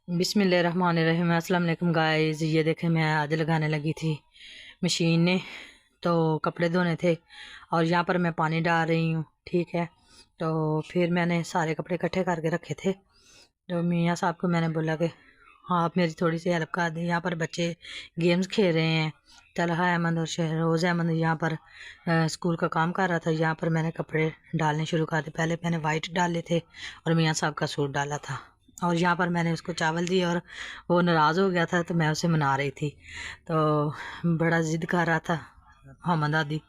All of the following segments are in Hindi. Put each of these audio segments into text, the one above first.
बिस्मिल्लाहिर्रहमानिर्रहीम। अस्सलाम वालेकुम गाइस। ये देखें, मैं आज लगाने लगी थी मशीन ने, तो कपड़े धोने थे और यहाँ पर मैं पानी डाल रही हूँ। ठीक है, तो फिर मैंने सारे कपड़े इकट्ठे करके रखे थे। तो मियाँ साहब को मैंने बोला कि हाँ, आप मेरी थोड़ी सी हेल्प कर दें। यहाँ पर बच्चे गेम्स खेल रहे हैं। तलहा अहमद और शहरोज़ अहमद यहाँ पर स्कूल का काम कर रहा था। यहाँ पर मैंने कपड़े डालने शुरू कर दिए। पहले मैंने वाइट डाले थे और मियाँ साहब का सूट डाला था, और यहाँ पर मैंने उसको चावल दिए और वो नाराज़ हो गया था, तो मैं उसे मना रही थी। तो बड़ा ज़िद कर रहा था मोहम्मद दादी,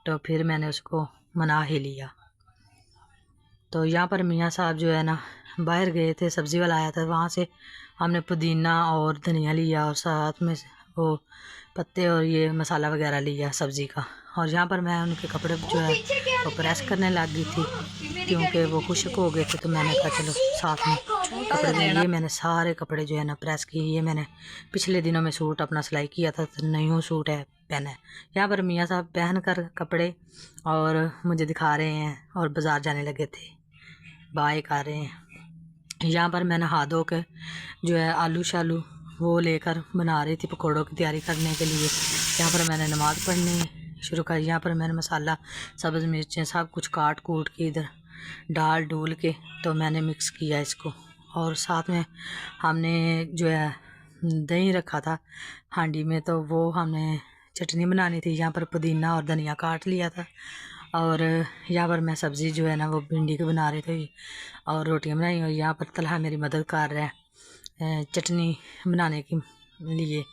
तो फिर मैंने उसको मना ही लिया। तो यहाँ पर मियाँ साहब जो है ना, बाहर गए थे, सब्ज़ी वाला आया था, वहाँ से हमने पुदीना और धनिया लिया और साथ में वो पत्ते और ये मसाला वगैरह लिया सब्ज़ी का। और यहाँ पर मैं उनके कपड़े जो है वो प्रेस करने लग गई थी, क्योंकि वो खुश्क हो गए थे। तो मैंने कहा चलो साथ में कपड़े धो। ये मैंने सारे कपड़े जो है ना प्रेस किए। ये मैंने पिछले दिनों में सूट अपना सिलाई किया था, तो न्यू सूट है पहना है। यहाँ पर मियाँ साहब पहन कर कपड़े और मुझे दिखा रहे हैं और बाज़ार जाने लगे थे, बाय कर रहे हैं। यहाँ पर मैं नहा धो के जो है आलू शालू वो लेकर बना रही थी पकौड़ों की तैयारी करने के लिए। यहाँ पर मैंने नमाज़ पढ़नी शुरू कर। यहाँ पर मैंने मसाला, सब्ज़ मिर्चें सब कुछ काट कूट के इधर डाल डूल के तो मैंने मिक्स किया इसको। और साथ में हमने जो है दही रखा था हांडी में, तो वो हमने चटनी बनानी थी। यहाँ पर पुदीना और धनिया काट लिया था। और यहाँ पर मैं सब्ज़ी जो है ना वो भिंडी की बना रही थी और रोटियां बनाई। और यहाँ पर तलहा मेरी मदद कर रहा है चटनी बनाने के लिए।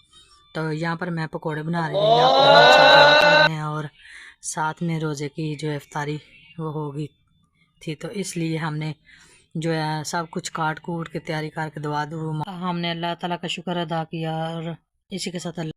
तो यहाँ पर मैं पकोड़े बना रही थी, यहाँ पर हम सब दुआ कर रहे हैं और साथ में रोज़े की जो इफ्तारी वो होगी थी, तो इसलिए हमने जो है सब कुछ काट कूट के तैयारी करके दुआ हमने अल्लाह ताला का शुक्र अदा किया। और इसी के साथ